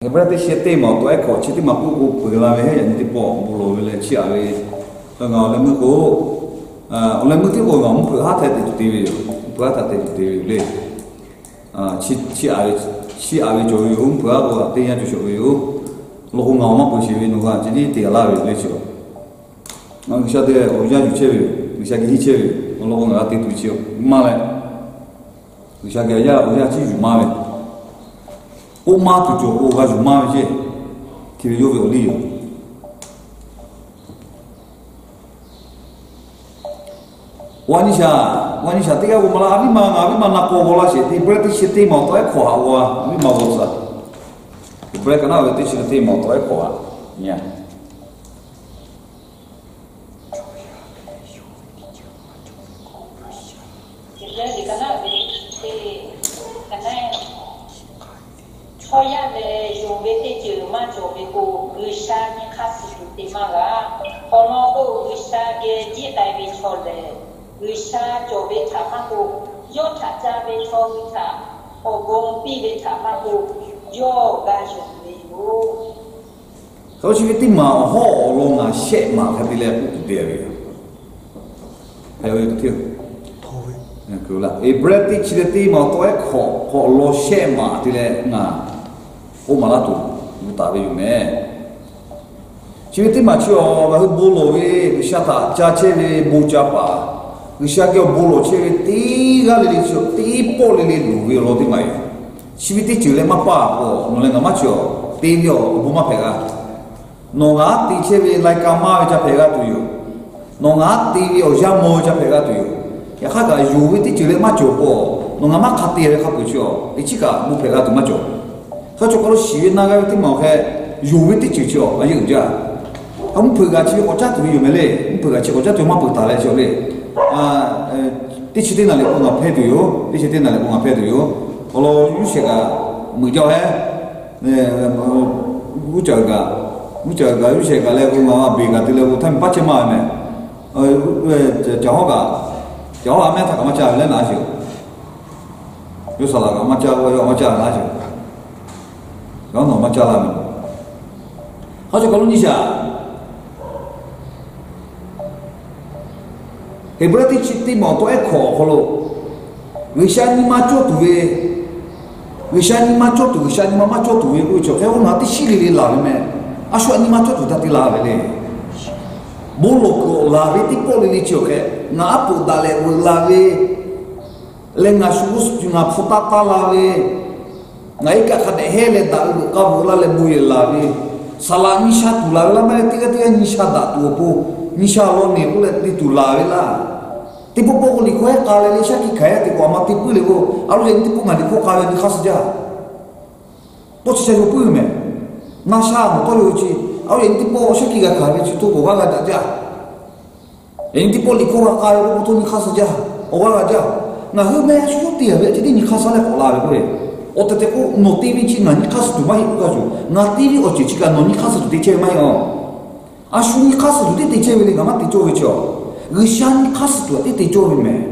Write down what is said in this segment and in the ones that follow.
Berarti siete mau tu ekor, siete mampu ku pegawai yang di bawah bulu bela cia we, kalau lemu ku, lemu tu ku ngam perhat ada tu TV, perhat ada tu TV le, cia we jauh you, perhat ku tiada tu jauh you, lo ku ngam apa sih we nuga, jadi tiada lah we le cio. Nang siapa dia orang jual we, siapa kita jual, lo ku ngam ada tu cio, mana? Siapa dia orang jual mana?我妈就做，我还是妈些，这个有没有理由？玩一下，这个我们阿里嘛拿过过那些，你不然这些地毛都还垮我啊，你毛我啥？你不然看到这些地毛都还垮，你看。Soalnya yung bete cuma coba ku bisa ni kasih tu maga, kalau ku bisa dia jitai bicol deh, bisa coba cakap ku, yo caca bicol kita, ogong pi bicol ku, yo gajuk biru. Kalau sih kita mau holong ah, set mah tapi lepas tu dia dia, ayo itu dia. Kula, berarti cerita mau tu kalau set mah dia ngah. Oh malah tu, buta baju meh. Cerita macam bahu bolo we, bisa tak cace we buca apa, bisa kau bolo cerita tiga lili so, tiga lili we roti mai. Cerita cerita apa ko, noleng macam tiga buma pega. Nongat tiga we like kama we pega tu yo, nongat tiga oja mo we pega tu yo. Ya kaga juwe tiga macam ko, nongat mak hati we kapucio, icika mu pega tu macam. kalau siapa nak kau timau ke, jual itu cuci, aja kerja. Kamu pergi cuci kerja tu you mele, pergi cuci kerja tu mampu tak le cuci. Di sini nak lepas ngapa tu you, di sini nak lepas ngapa tu you. Kalau you sekarang muda mujaga you sekarang lepas ngapa bega tu lepas time pakai mana? Jauh apa tak kamu cakap le nasi. You salah kamu cakap nasi. Kau nak macam mana? Kalau ni siapa? Berarti cerita mau tu ekor kalau wisani macam tu wisani macam tu aku cakap kalau nanti sili lah ni, asal ni macam tu tadi lah ni. Bolok ko lah ni tipu ni cakap, ngapu dalai lah ni, lengah sus juga futata lah ni. Ngai ka khane hele da ka bola le buye lavi salami sha tu la la mare tiga nisha da tu po nisha lo ne ko le ti tu la la ti po ko li ko ka le sha ki khaya ti ko ma ti pu le ko alu le ti pu ngadi ko ka le ni khas ja po chi se pu me na sha mo to lo chi alu le ti po sha ki ga ka le chi tu ko ga da ja le ti po li ko ka le ko to ni khas ja o ga ja na hu me shu ti ya ti ni khas le ko la ko Otate ko no TV chi nani kasu tu mai ko ju na TV o chi ka no ni kasu tu de che mai o ashu ni kasu tu de che we ga ma ti cho we cho gishan ni kasu tu de cho we me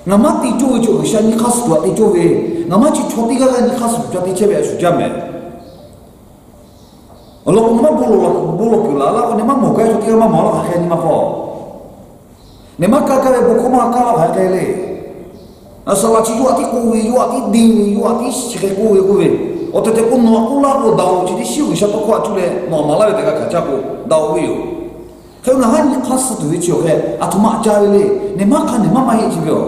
na ma ti cho we cho gishan ni kasu tu de cho we na ma chi choti ga ni kasu tu de che we su ja me lo ko ma bolo ko la ko ne ma mo ka to ti ma mo la ka ni ma ko ne ma ka we bo ko ma ka la ka le asal aci jual ti kuwi, jual ti dini, jual ti sikit kuwi. Otak tu pun nak pula pun dah jadi siu satu kuat tu le, nak malah kita kerja pun dah wiu. Kalau nak ni khas tu itu ke, atau mak cari le, ni makan ni mama ini juga.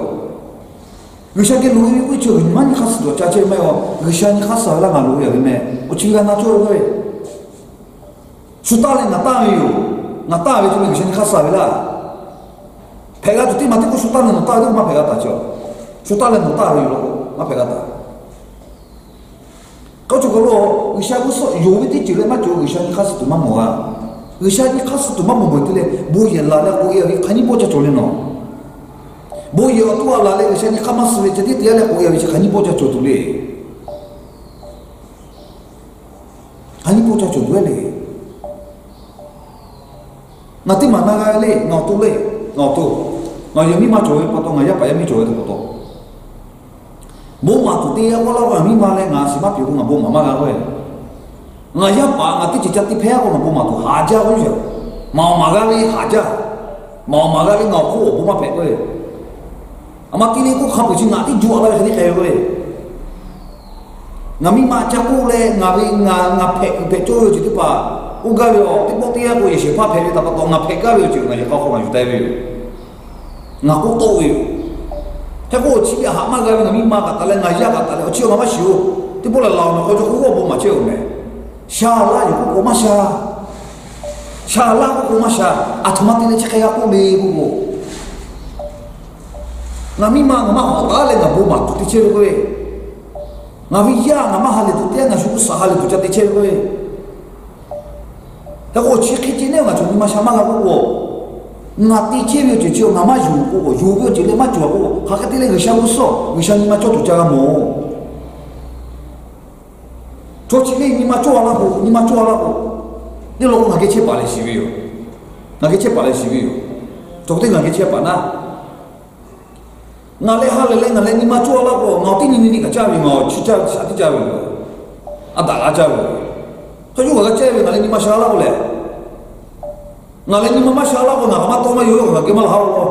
Gisa ke luar itu ni mana khas tu, cari mai oh, gisa ni khas lah ngalu ya ni, uci kan nak curi ke. Sudah le nak tahu itu gisa ni khas lah. Pega tu ti mati ko sudah nak tahu itu mah pega tak cakap. Sudah le nota ri lo, apa kata? Kau juga lo, wisya usah, yogi ti cile macam wisya ni khas tu mamu ah, wisya ni khas tu mamu betul le, boya lala boya, kani boja cole no, boya tu ala le wisya ni kamas le, jadi dia le boya wisya kani boja cole le, kani boja cole le, nanti mana le, ngau tu, ngau yang ni macam potong aja, apa yang ni cole tu potong. Bom tu dia kalau kami malah ngasih mah piu ngabom mama kau ngaya pa ngati cicati phea ko ma tu haja ko jo mau magali haja mau magali ngau ko bu ma phe ko amati ni ko khapu chi ngati ju ala khani khe ko ngami ma cha ko le ngawi nga phe cho yo chi tu pa uga yo ti po ti ya ko ye she pa phe ta pa to nga phe ka yo chi nga ye ka ko ma ju dai yo nga ko to yo ta ko chi ya ha ma ga ngami ma ka ta le nga ya ka ta le chi yo ma shi yo ti po la lao no ko jo ko bo ma che yo me sha la yo ko ma sha sha la ko ma sha atomati ne che ka ko me ko ngami ma ngama ho ta le nga bo ma tu ti che ko ngawi ya ngama hale tu te nga shu sa hale tu cha ti che ko ta ko chi ki ti ne nga chu ma sha ma ga ko nga ti che yo che che ngama ju ko ju yo che le ma chu ko ha ka ti le ga sha mu so wi sha ni ma cho tu cha ga mo cho chi le ni ma cho ala ko ni ma cho ala ko ni lo nga ke che pa le si yo nga ke che pa le si yo to te nga ke che pa na nga le ha le nga le ni ma cho ala ko nga ti ni ka cha wi nga chi cha sa ti cha wi a da ga cha wi to ju ga che wi nga le ni ma sha ala ko le nga le ni ma sha ala ko nga ma to ma yo ga ke mal ha lo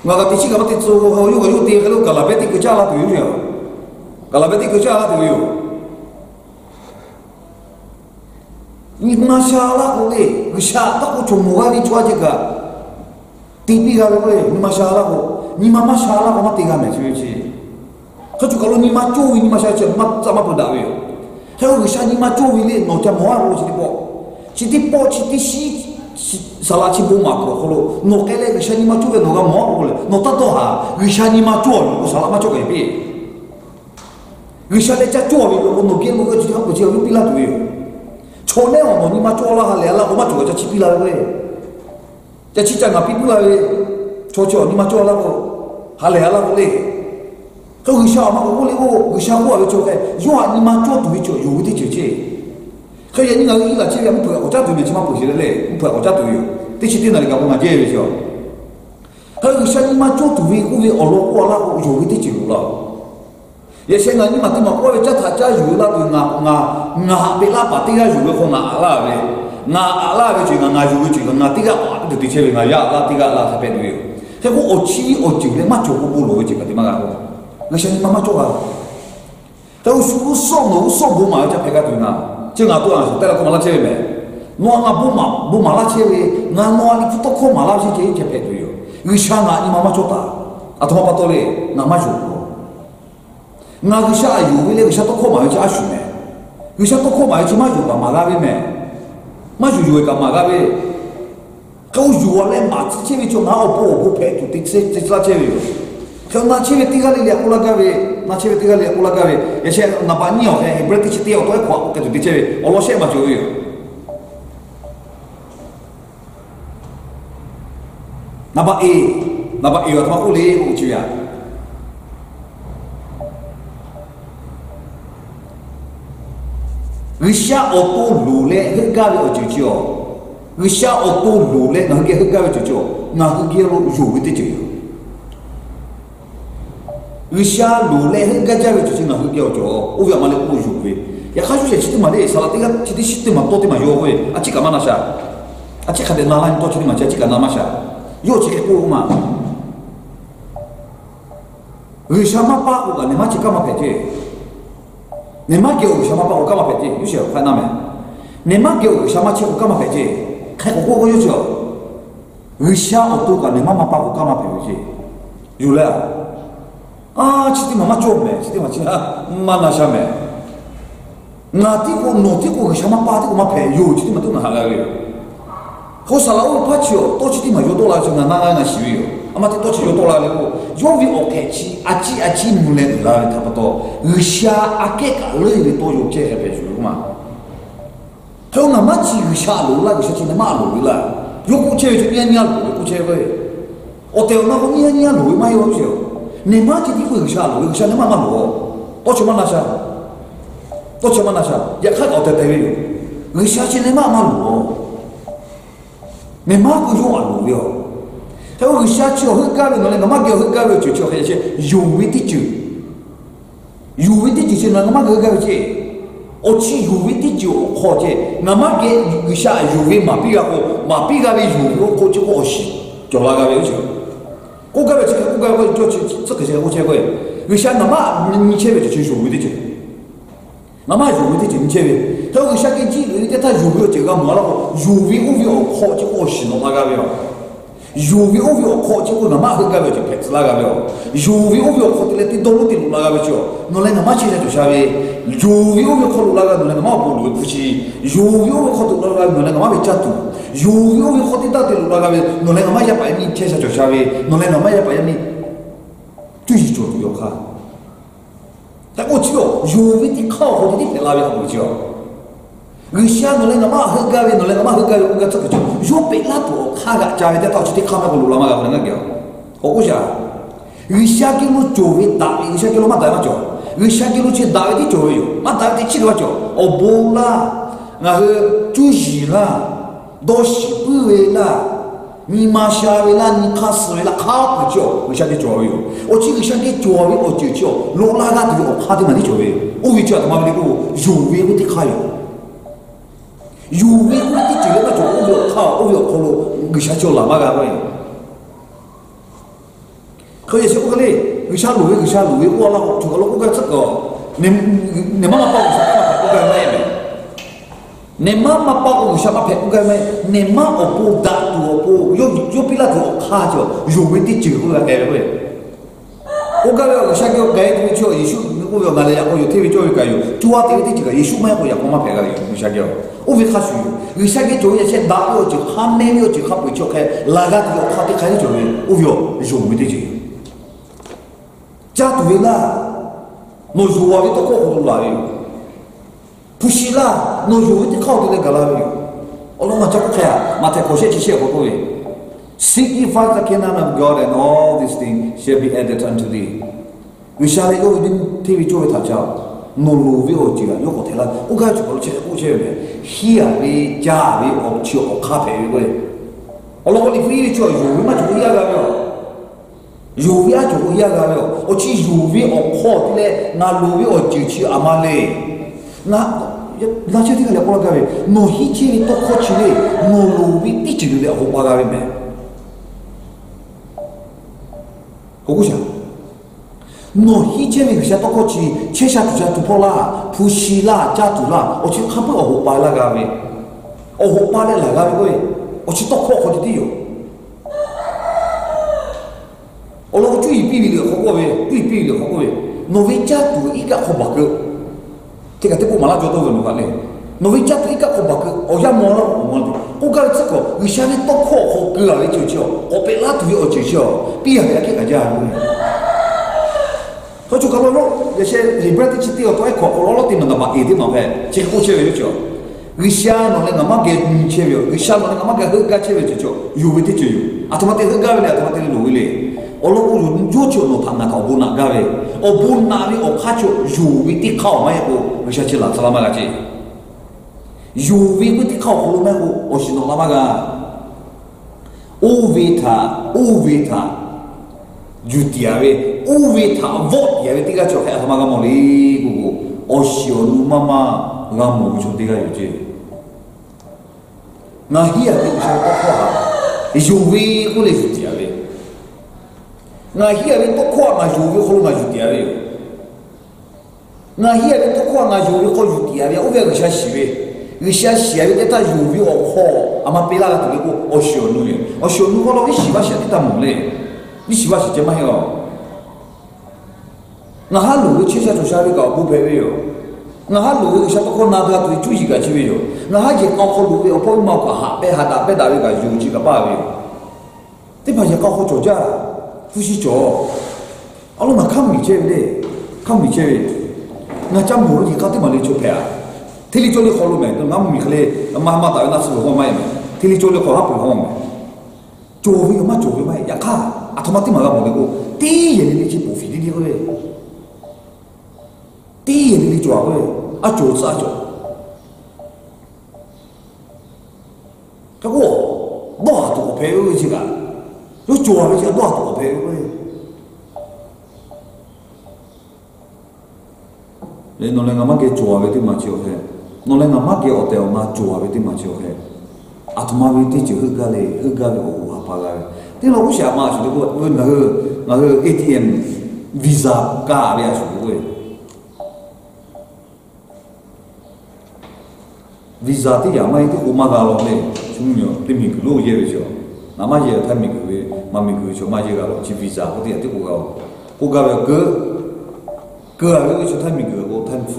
nga ga ti chi ga ma ti zo ho yo ga yo ti ga lo ka la be ti ka cha la tu yo ka la be ti ka cha la tu yo ni ma sha ala ko le ga sha ta ko chu mo ga ni chwa je ga ti pi ga lo ni ma sha ala ko ni mama shala ko mati ga me chi ko chu kalau ni ma chu ni ma sha che ma sama pa da yo he ko sha ni ma chu le no cha mo ro chi ti po chi ti si sala chi bo ma ko lo no ke le sha ni ma chu no ga mo ko le no ta to ha sha ni ma chu ko sala ma chu ga bi sha le cha chu ko no ke mo ko chi ha ko chi lo pi la tu yo cho le o ni ma chu la ha le la ko ma chu ga chi pi la we cha chi cha na pi pu la we cho ni ma cho la ko hale hala ko le ko gisha ma ko le ko gisha ko a cho ke yo ni ma cho tu cho yo di che che ko ye ni ga yi la che ya mu ko ta tu me chi ma pu shi le mu ko ta tu yo ti chi ti na le ga ko ma je ye cho ko gisha ni ma cho tu vi ko vi o lo ko la ko yo di che lo ye she nga ni ma ti ma ko cha tha cha yo la tu nga pe la pa ti ga yo ko na ala ve nga ala ve chi nga yo chi nga ti ga pa ti che nga ya la ti ga la sa pe du yo thế có ở chi le mà chỗ có bù lối chỉ cái gì mà cả người xem mà chỗ à tao số số bù mà cho phải cái gì nào chứ ngã tôi là tại là có mà la chơi mẹ nó ngã bù mà la chơi ngã nó đi phụ tóc mà la chơi chỉ phải cái gì người sang ngã đi mà chỗ ta à thằng bắt tôi ngã mà chỗ ngã người sang yêu với người sang tóc mà cho اشو mẹ người sang tóc mà cho mà chỗ mà la với mẹ mà chỗ yêu cái mà la với kau jual lembat cewek cuma apa pek tu tik la cewek kau na cewek tiga kali aku lagawe na cewek tiga kali aku lagawe ya saya nampak ni okay berarti cewek tu aku tu cewek Allah saya macam itu nampak atau aku le cewek Risha auto lule gawe cewek người xa ô tô lù lên nó kia hức ga về chỗ nó kia lo rủ với chỗ người xa lù lên hức ga về chỗ nó kia chỗ ô việc mà lấy ô rủ về ya khai chú chỉ mà đấy sao là tí chỉ mà tôi mà vô về à chỉ cả mà na sa à chỉ cả đến na lan tôi chỉ mà chỉ cả na mà sa vô chỉ cái cô mà người xa mà pa cô này mà chỉ cả mà phải chứ này mà kêu người xa mà pa cô cả mà phải chứ như sao phải na mẹ này mà kêu người xa mà chỉ cô cả mà phải chứ开个锅锅就叫，为啥我都讲你妈妈把我干嘛陪回去？有了，啊，其实妈妈做没，其实妈其他妈那啥没，那地个那地个为啥妈把地个妈陪有，其实妈都能下来个。好啥了我怕笑，多其实妈有多了就那喜悦，阿妈多其有多了了个，有为 OK 起，阿起木来了差不多，为啥阿给个累的多有这些陪住嘛？kalau nama cium shalom lah, bisa cina malu lah. Yo kucing itu ni alu, kucing apa? Hotel nak ni alu, mai apa sih? Nama jadi kucing shalom, kucing nama malu. To cuma nasa. Ya kan hotel tadi. Kucing cina nama malu. Nama kucing alu yo. Kalau kucing cium hukar, nama kau hukar cium cium macam yuwi tu. Yuwi tu cina nama hukar cium. 我去有为的就好些，那么给一下有为马比个马比个为有为，我就我是叫那个为就，我个为这个我个为就这个些我结果，为啥那么你前面就去有为的就，那么有为的就你前面，他为啥给几个人家他有为这个么了有为我为好就我是那个为。有为我为考结果那么很干不就拍子那个了，有为我为考的来点道路点路那个不就，侬来那么现在就下位，有为我为考路那个侬来那么不路不去，有为我为考的那个侬来那么被加堵，有为我为考的到的路那个侬来那么也把你贴下就下位，侬来那么也把你最做都要看，但我知道有为的考好的的那边不就。为啥侬来那么很干呗？侬来那么很干呗？我讲这个就有别那多看个，家里头到处的看那个路了嘛，那个叫，我讲，为啥给我作为大为啥给我嘛大嘛叫？为啥给我去大为的作为哟？嘛大为的去的话叫，哦不啦，然后就洗啦，到西北位啦，你妈下位啦，你看四位啦，看不叫，为啥给作为哟？我这个想给作为我就叫，路那个都我看的嘛的作为，我为叫他妈的个有为我的看哟。有为我的这个那种我要靠路，为啥叫喇嘛干喂？可以说我嘞，为啥路我那就我讲这个，你妈妈帮我啥嘛拍不干咩？你妈妈帮我啥嘛拍不干咩？你妈我不打我不有比那个卡叫有为的这个干喂？我讲了，啥叫改对叫艺术？我要拿来我有特别教育教育，就话对的这个艺术嘛，我也我嘛拍个有啥叫？我为啥说？为啥个做一些大了就喊那了就喊不叫开，那个就他的开始做的，我要有为的这个。假对啦，我有话的都搞不出来，不是啦，我有为的靠的那个啦，我那么讲不开啊，嘛太可惜这些我各位。Signify the kingdom of God and all these things shall be added unto thee. 为啥呢？有一点特别作为他讲。侬路为我讲，有个台了，我讲就过去，我去呗，西啊为家为我去我咖啡为，我老你非叫有为嘛就一样个了，有为啊就一样个了，我去有为我靠的嘞，那路为我就去阿妈嘞，那就这个了，我讲呗，侬以前都靠去嘞，侬路为一直的我讲个呗，我讲。侬以前那个些都过去，切下就突破啦，扑西啦，加土啦，我去看不我巴那个喂，我巴的那个喂，我去多靠好的地哟。我那个最必备的好过喂，最必备的好过喂，侬为加土一个好把个，这个都不马拉就都问话嘞，侬为加土一个好把个，我也摸了我摸的，我讲这个为啥你多靠好个啊？你就叫，我被拉土我就叫，别个给人家喂。他就讲了那些里边的去钓都还靠老的们的嘛，一定嘛呗，这个过去就叫，为啥侬那个嘛给你切了，为啥侬那个嘛给后家切了就叫，有为的就有，啊他妈的后家了，他妈的路嘞，我老公有叫侬他那搞不那个喂，我不那里我看就有为的靠嘛一个，为啥去拉萨拉嘛个去，有为的靠好嘛个，我是侬那嘛个，我为他。就第二位，我为他我第二位这个叫开他妈个毛哩姑姑，我小路妈妈我母亲这个有句，那第二位就是我夸，有为我来就第二位，那第二位不夸那有为好那就第二位，那第二位不夸那有为好就第二位，我为个啥西位，个啥西位在他有为我好，阿妈别那个对个我小路嘞，我小路好了，我喜欢写的他梦嘞。你喜欢是怎么样？那哈路切下做啥的搞不配备哟？那哈路下不可拿到对注意个机会哟？那哈也搞好路哟，不毛个哈白哈大白大那个有几个把位？这把也搞好做家，不是做。阿罗那看米切的，看米切的，那家母人也搞对嘛？你就拍啊？天里做的好路没？那米克嘞，妈妈大那是好买没？天里做的好还不好没？做会嘛做会嘛，也看。啊，他妈的嘛个冇那个，第一眼你去补费的那个嘞，第一眼你做个嘞，啊做是啊做，这个多少多赔回去个，有做回去多少多赔回去，侬来俺妈给做个的嘛就嘿，侬来俺妈给我带我妈做个的嘛就嘿，啊他妈为的就很个嘞，我哈巴个，但老不想嘛，就我那个 ATM Visa 卡的呀，就会 Visa 的呀嘛，这我妈搞了嘞，兄弟，这米个路也有。那么也他米个为，嘛米个就嘛也搞了，去 Visa 或者这我搞了个啊，就他米个我他付，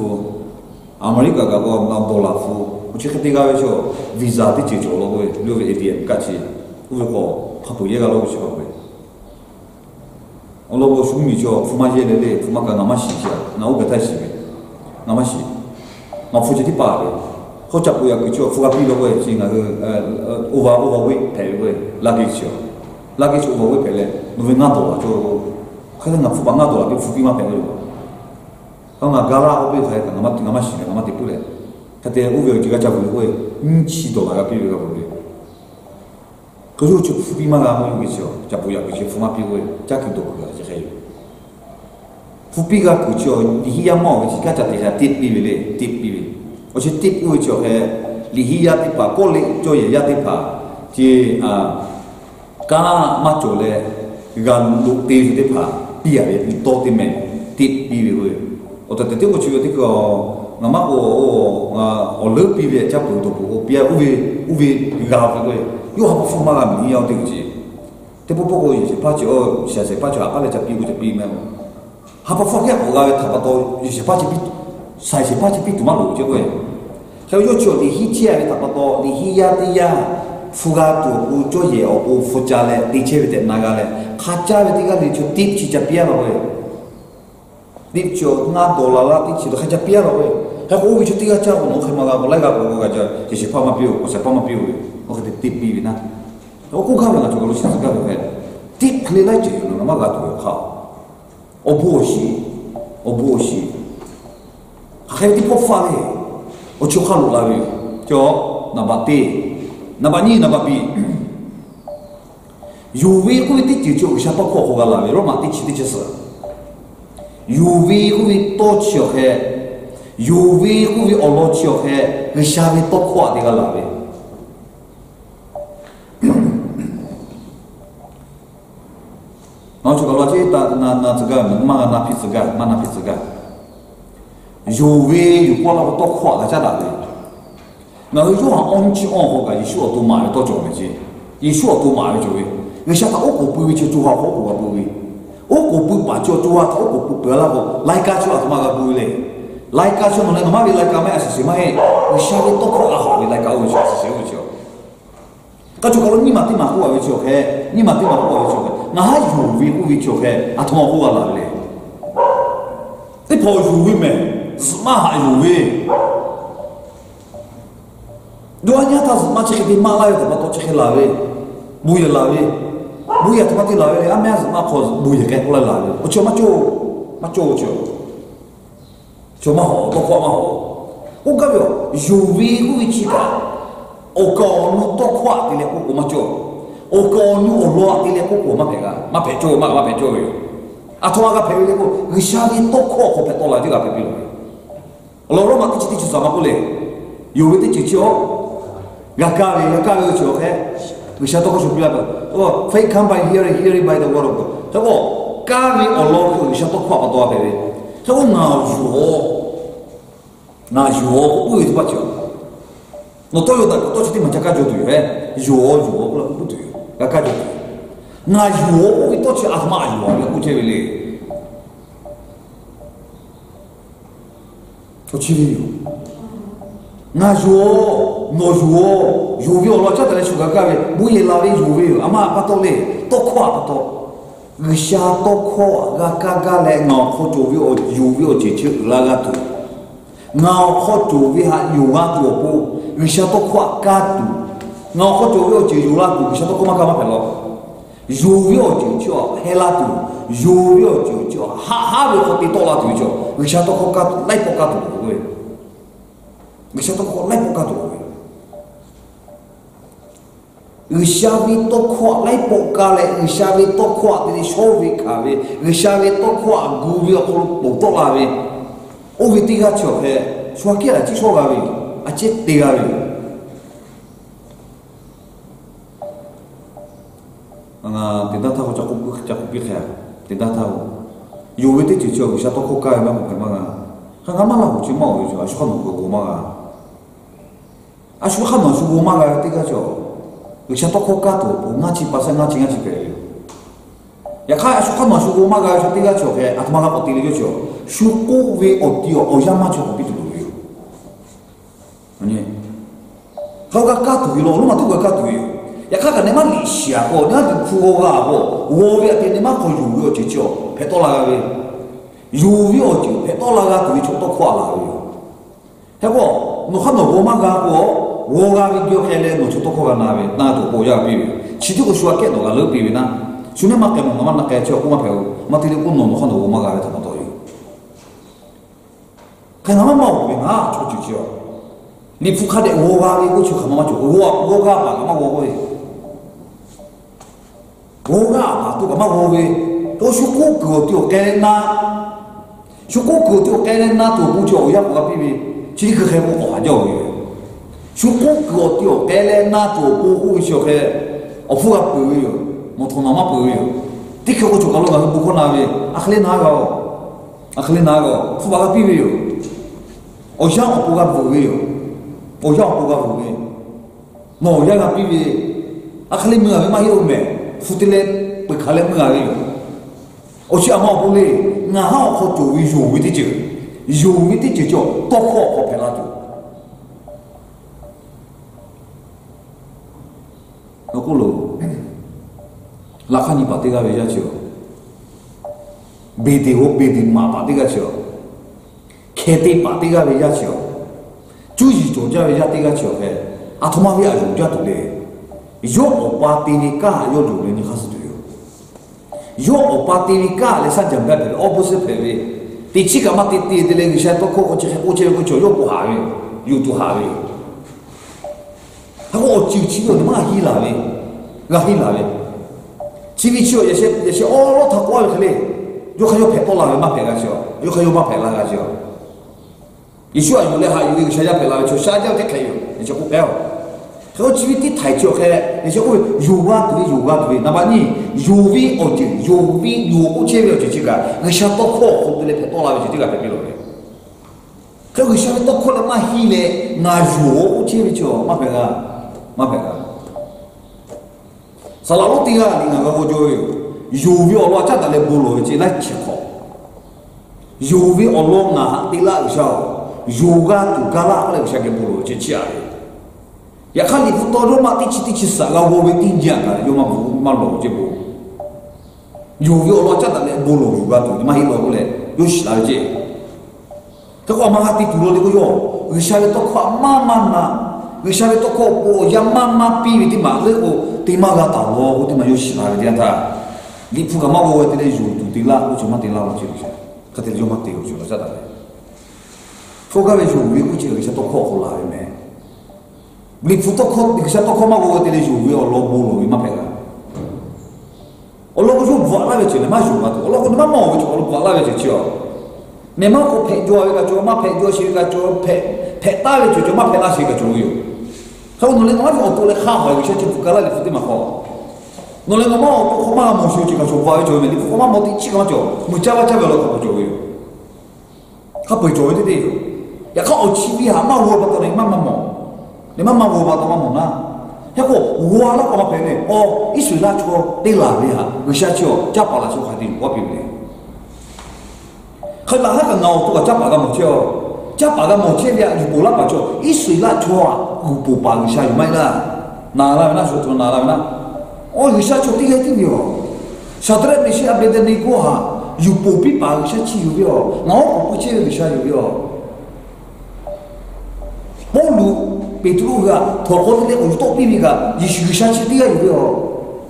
阿美利加个我拿多拉付，我去他这个就 Visa 的解决了喂，留个 ATM 卡去，我说他不也搞了我去搞喂，我老婆兄弟就付嘛也来嘞，付嘛个那么洗去，那我给他洗呗，那么洗，那付去的八呗。เขาจับกูอยากกูชอบฟุกาปีโลเว้ยจริงอ่ะoverweight แผลเว้ยluggage overweight แผลเลยนู่นง่าตัวจ่อเขาจะง่าฟุบง่าตัวเป็นฟุบีมาแผลเลยเขาง่ากาลาเขาเป็นใครแต่ง่ามาสิง่าติดปุ๊เลยถ้าแต่overweight จีก็จับกูเว้ย$1กับปีเลยกับเว้ยก็รู้จุดฟุบีมาง่ามันอยู่จ่อจับกูอยากกูชอบฟุมาปีเว้ยจักกินตัวกูจะใครฟุบีก็กูจ่อที่เฮียมอจีก็จะติดปีเลยติดปีเลย我去跌过就系离起亚跌吧，过嚟做嘢亚跌吧，即加乜做咧？人陆地跌吧，比啊你多啲咩？跌比佢，我特特啲我去嗰啲個，我乜我老比嘅只步度步，比啊烏比搞佢，又係不放乜嘅唔要啲嘅，啲不過嘢就把住我成日把住阿爸咧就比佢就比咩？係不放嘅我嘅頭髮多，有時把住比。sai se pachi pitu malu je kowe kalau yo cho di hitia ta pato di hiya dia fuga tu u cho ye o fuja le di che de naga le khacha be diga di cho tip chi cha pia lo we dip cho na dola la di chi do khacha pia lo we ha ko cho diga cha ko no khama ga ko lai ga ko ga cha che se pa ma piu ko se pa ma piu o ke tip bi na o ko ga na cho ko si ga be tip kle lai che no ma ga tu kha o bo shi还有的不发嘞，我就看路那边，叫那把地，那把你那把比，有为会的就像包括好个那边，罗马地区的就是，有为会多少还，有为会二老少还，个下面多夸的个那边。然后就搞了这那这个嘛那皮子个。有为有过那个多夸的家大的，那个有行安居安好个，一说都买多少没去，一说都买就为，你想他我不会去做好好不会，我不把做做好我不那个来家做他妈个不会嘞，来家做那个妈的来家买是什么嘿，你下面多夸个好的来家我去是谁我去，他就讲你嘛对嘛好我去嘿，你嘛对嘛好我去嘿，那还有为我去嘿，啊他妈好个来嘞，你跑有为没？是嘛还有喂？doanya ta zma cek di malai ta bato cek lawe buya lawe buya ta mati lawe ame zma ko buya ke ola lawe o cho ma cho ma ho to ko ma ho o ga yo yuwi ku chi ka o ko nu to kwa ti le ko ma cho o ko nu o lo ti le ko ma pe ga ma pe cho yo a to ga pe le ko gisha di to ko pe to la di ga pe pi lo ma ti ci sama ko le yuwi ti ci cho Gakari ucho he. Gisha to ko shu bila ba. Oh, faith come by hearing by the word of God. So, kari olo gisha to kwa pa to ape. So, na jo ko ba cho. No to yo da to chi ma chaka jo tu he. Jo ko tu. Gaka jo. Na jo ko to chi atma jo ya ku che bele. To chi yo. Na jo no jo lo cha tale shuga ka be bu ye la be jo ama pa to le to khwa pa to gisha to kho ga le nga kho jo che che la ga tu nga kho jo ha yu ga tu po gisha to khwa ka tu nga kho jo che yu la tu gisha to ma ka ma pe lo jo che cho he la tu jo che ha be kho ti to la tu cho gisha to kho ka lai po ka tu we Gisha to ko lai po ka tu Gisha vi to ko lai po ka le Gisha vi to ko ti sho vi ka ve Gisha vi to ko gu vi ko po to la ve 我为这个桥嘿，说给了几说个位，啊这对个位。tidak tahu cakup pikir, tidak tahu. Yo itu cuci bisa toko kaya memang memang. Kan malah cuci mau itu, asyik kan mau goma. Asyik kan mau suku goma kaya tiga jo. Bisa toko kaya tu, ngaji pasang ngaji kaya. Ya kaya asyik kan mau suku goma kaya tiga jo kaya, atau malah poti lagi jo. Suku we odio, ojam macam itu dulu. Ani. Kau kaya tu, lo matu kaya tu. Ya kakak nema lisya ko, nema fugo ga ko, wo ya te nema ko yuyo chicho, petola ga we, yuyo chi petola ga tu chicho to kwa la we. He ko, no hano goma ga ko, wo ga we gyo hele no chicho to kwa na we, na to ko ya bi we. Chicho ko shwa ke no ga lo bi we na, shune ma ke mo ma na ke cho ko ma pe o, ma te ko no hano goma ga we ta ma to yo. Ka na ma we na cho chicho. Ni fu kha de wo ga we ko chi kha ma cho, wo ga ba ma wo we.我啊，都干嘛我喂？都是过个掉该那，是过个掉该那都不叫也不个比比，这个还不花叫的，是过个掉该那都不会说个，我付个不会哟，我从哪嘛不会哟？的确我就搞了个不可能喂，阿克里哪个，付个比比哟，我想我不个不会哟，我想不个不会，我要个比比，阿克里没有嘛有没？futile bekale mengali ochi ama bole nga ha ko to wi yo wi ti jo to ko phela tu nokolo lakhani patiga ve ja chio bedi ma patiga chio khete patiga ve ja chio chuji jo ja ve ja tiga chio he athoma vi a jo ja tu le yo opati ni ka yo do ni khas tu yo opati ni ka le sa jamba pe opposite pe ti chi ka ma ti de le ni sha to ko che ko yo ko ha we yo tu ha we ha ko chi yo ni ma hi la we ga hi la we chi vi chi yo ye se o lo ta ko le yo kha yo pe to la we ma pe ga yo kha yo ma pe la ga yo ye shu yo le ha yo ni sha ja pe la we sha ja te kha yo ni che ko pe 그거 집이 타이죠. 해. 이제 그 요가 들이 나바니 요비 어디 요비 요고 제베 지가 의샤도 코 콘들레 페토라베 지가 베비로네. 그 의샤도 코라 마히네 나 요고 제베죠. 마베가 살라로 티가 링가 거 조요. 요비 얼와 짜달레 볼로 지나 치코. 요비 얼로나 티라 의샤 요가 두가라 알레 의샤게 볼로 지치아레. Ya kali foto do mati citi sa la wo beti janga yo ma lo je bo yo lo cha ta le bo lo ga tu ma hi lo le yo shi la je to ko ma hati tu lo le ko yo wisha le to ko ma na wisha le to ko bo ya ma pi ti ma le ko ti ma ga ta lo ko ti ma yo shi la de ta li pu ga ma wo te le ju tu ti la ko ma ti la lo je ka te yo ma ti yo lo cha ta le fo ga ve ju wi ku chi wisha to ko la me Beli foto kau, bisa toko mah gua tele jual, Allah bolu, ima pega. Allah kau jual lah becik, nama jual tu. Allah kau nama mau becik, Allah jual lah becik cio. Nama kau pek jual juga jual, mah pek jual sih juga jual, pek tahu becik, mah pek lah sih juga jual yo. Kau nulis nama auto le kah, bisa cipta kala le foto mah kau. Nulis nama auto kau mah mau sih juga jual, jual ni, kau mah mau ti cik mah jual, muncul macam bela kau jual yo. Kau boleh jual itu dia. Ya kau cibi ha, mah gua betul ni, mah mau.你妈妈我把他妈蒙了，那个我那个嘛朋友哦，一水拉车对啦的哈，我下去哦，加把那车快点，我别别。可那个脑多加把个毛车，加把个毛车呀，就不拉把车，一水拉车啊，我不把个下有卖啦，拿来那说拿来那，哦，有下车对个对哟，晓得那些阿别的那个哈，有不必把个下去有哟，我不去有下有哟，不如。Petruga, thorko le o to pimiga, yishisha chitia yo.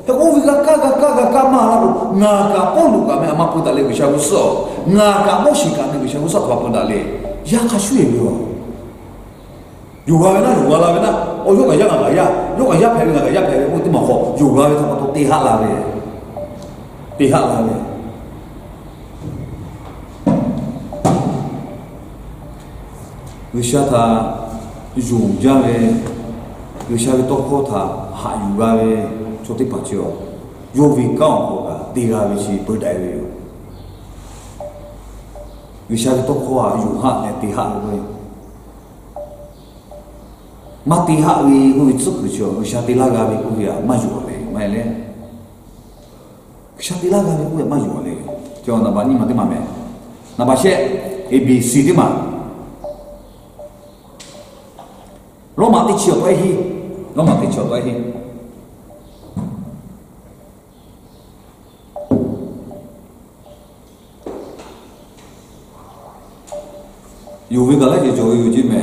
He o viga kaga mala nga ka polu ka me ama puta le bisha uso. Nga ka moshika ne bisha uso pa puta le. Ya ka shue yo. Yoga na, o yoga ya phe o ti ma kho. Yoga ta to ti ha la le. 有些他用家的，有些多靠他还有个的做的不少，有为讲好个，第二个是不带的哟。有些多靠啊有下的第下的，嘛第下的我做不少，有些第那个的我也没做嘞，没嘞。有些第那个的我也没做嘞，叫那把你们的嘛没，那把些 A B C 的嘛。罗马的桥对起，罗马的桥对起。有为个来就做有几咩？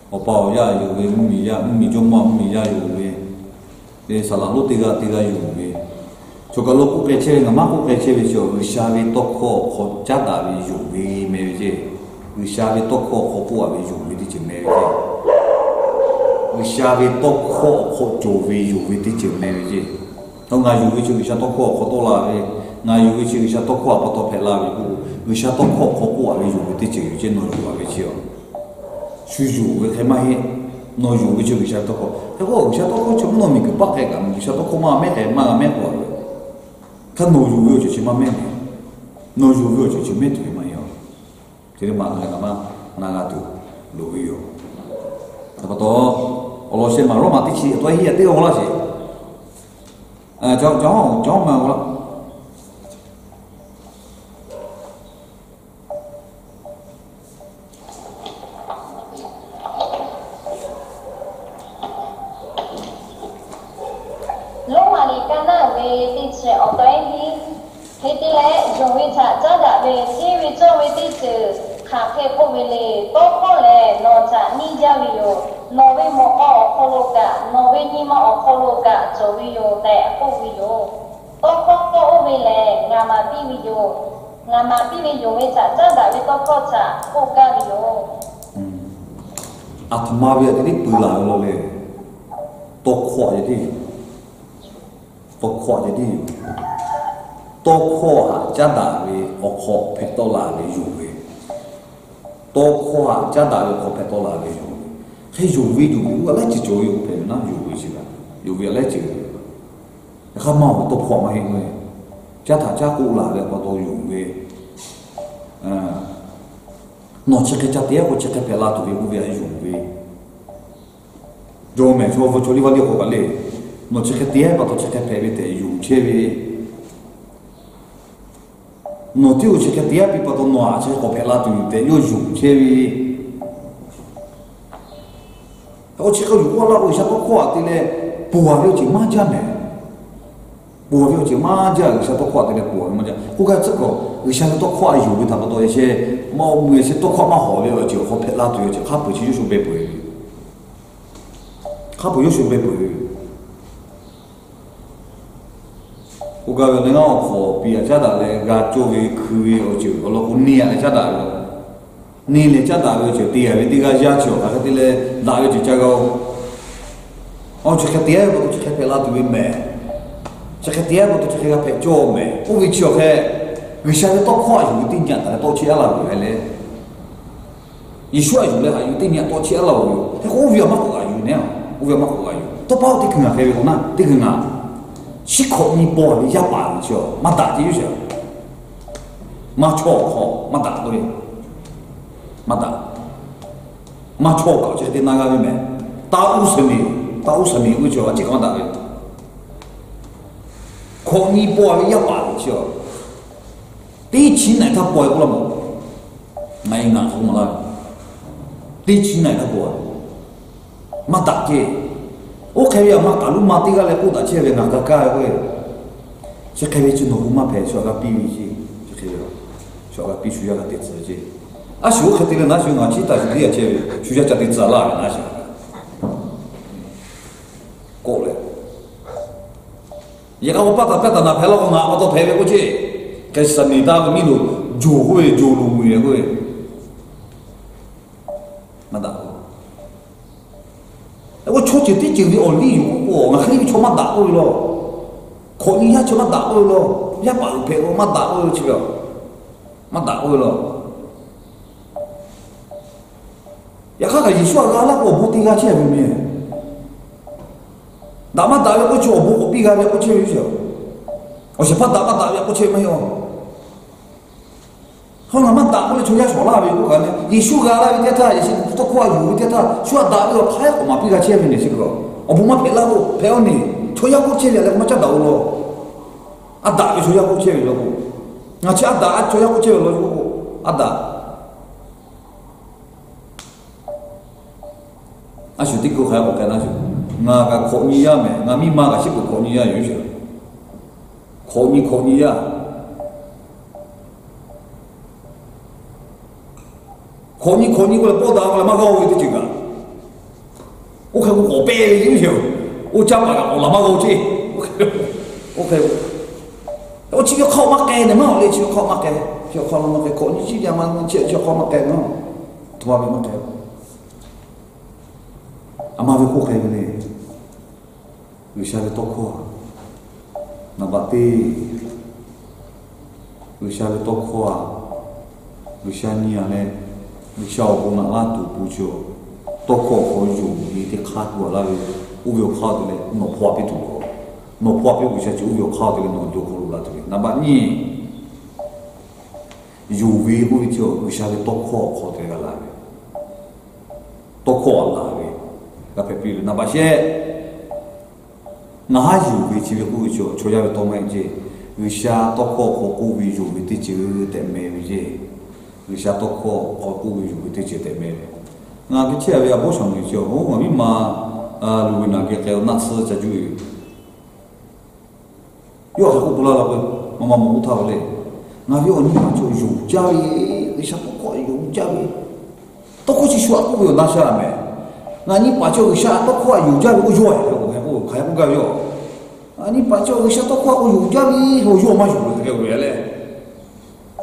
我包呀有为米呀米中嘛米呀有为，诶，沙拉路这个有为。就个路不开车，我妈不开车的时候，下面多靠和加大的有为没有这，下面多靠和不啊的有为的就没有这。下面多靠和有为的就没有这。到俺有为就下多靠和多啦的，俺有为就下多靠不多拍啦的，有下多靠和不啊的有为的就有这内容啊的就。所以有为开嘛嘿，内容的就下多靠，那个有下多靠就弄米个八开个，有下多靠嘛没开嘛没过的。他内容有就去嘛没的，内容有就去没对嘛要，这个嘛那个嘛那个都路有。差不多，俄罗斯嘛，罗马地区多一些对我那些，讲嘛我了。罗马里干那为地区奥多伊，黑地来用为查查的为基为作为地区。卡开不为嘞，多靠嘞，那在你家里有，那为么奥靠路个，那为你们奥靠路个，就为有带不为有，多靠多为嘞，俺嘛比为有，俺嘛比为有为啥，真的为多靠啥，不干为有。啊，他妈的，这里不来了嘞，多靠一点，多靠一点，多靠哈，加大为奥靠拍到哪里有为。多靠啊，加大的靠拍到哪里用？还有为的，我来就有拍，那有为去了，有为来就，他妈多靠嘛因为，加他加过来的不都用为，那这个加第二个这个拍拉都为不为用为，就没错，我处理完了后个嘞，那这个第二个都这个拍为得用切为。那就这个第二笔不都拿这个拍拉对的，要用起的。我这个如果那为啥不夸的嘞？不啊，就马家呢，不啊，就马家为啥不夸的嘞？不啊，马家，我看这个为啥都夸有的，差不多一些，某一些都夸蛮好的，就和拍拉对就，他不去就说没背，他不就说没背。我讲那个货币啊，加大嘞，个作为口味而就，我老年嘞加大了，年嘞加大了就第二位这个要求，还是嘞哪个就这个，哦，这个第二个都这个拍拉对没，这个第二个都这个拍做没，我为叫开，为啥个多快有点讲，但是多钱了回来嘞，一说有嘞还有点讲多钱了有，他我为嘛不干有呢？我为嘛不干有？都包的更啊，开个那，这个啊。西口你包的一把就没打进去，没错好，没打对，没打，没错搞这个那个没，打50米，我就这个打的，口你包的一把就，第一期呢他包不了么，没硬什么了，第一期呢他包，没打进。我开始嘛，大陆嘛，这个来不打起来，哪个干会？这开始就弄嘛拍，小个比去，就开始，小个必须要个得自己。啊，小个这个那小伢子，但是你要去，需要家的责任那些，过来。一个我把他那拍了个伢，我都拍不过去，该生意大个米路，就路会，没打。我出去的经历哦，利用我，我肯定出嘛打过咯，可你也出嘛打过咯，也把陪我嘛打过去了，嘛打过了，个一说个那我不地个切不面，那么大约不去我不比个不切有些，我是怕大约不切没有。后那么大不了出家说那边不可能，一说个那边他也是都快有的他说大约拍我嘛比个切面的这个，我不嘛拍那个拍你，出家不切了，我嘛讲到了，啊大约出家不切了不，啊其他大出家不切了不，啊大。啊，兄弟，我还不干那就，我个考你呀没，我咪妈个是不考你呀有些，考你呀，考你过来报答过来，马高位的这个，我看我背的有些，我家把个我那么高去，我只要考马改的嘛，我只要考马改，就考那么改，考你几点嘛，就考马改嘛，他妈别马改。Ama we ko kai ne wisha le tokho na bati wisha le tokho wisha ni ane wisha ko na la tu bu jo tokho ko ju ni te kha ko la u yo kha de le no phwa pi tu ko no phwa pi wisha ju yo kha de le no jo ko la tu na ba ni yu we bu jo wisha le tokho ko de la tokho la个别比如那把些，哪有为这个故事出来多么些，为啥多考和故为就为的就得没为些，为啥多考和故为就为的就得没？那个前边不上的就我们嘛如果那个还有那次这就，要是不拉那个妈妈木头嘞，那要你嘛就有家里，为啥不考有家里？都过去说不有那下没？那你把这个下都快有家有药，我还不够药。啊，你把这个下都快我有家里有药嘛有这个原来，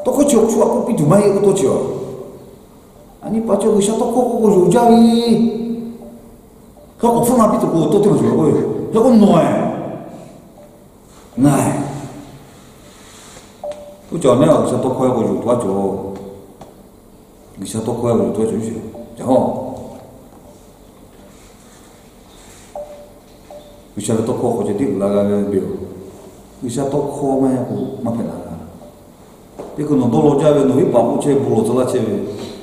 都快就说我比你买一个多久？啊，你把这个下都快我有家里，可我放那比这个多点少个，这个难，我讲那个下都快我有多久？你下都快我有多久去？然后。Bisa toko ko jadi ulaga bio. Bisa toko ma ko ma pela. Iko no dolo jave no hi papu che bulo zala che.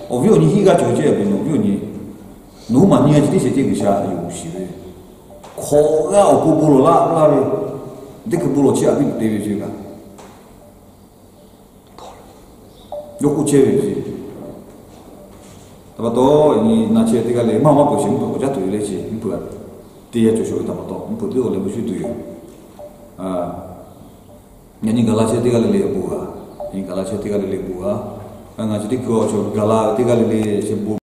O vio ni higa jo che no vio ni. No ma ni ajdi se te bisa yu shi ve. Ko ga o ko bulo la ve. De ko bulo che abi de ve je ga. Yoku che ve ji. Tabato ni na che te ga le ma ma ko shin ko ja to le ji ni pu. 第一就是他们到，不对我来不去对啊，你个拉些这个来不啊，你个拉些这个来不啊，俺这里个就个拉这个来是不。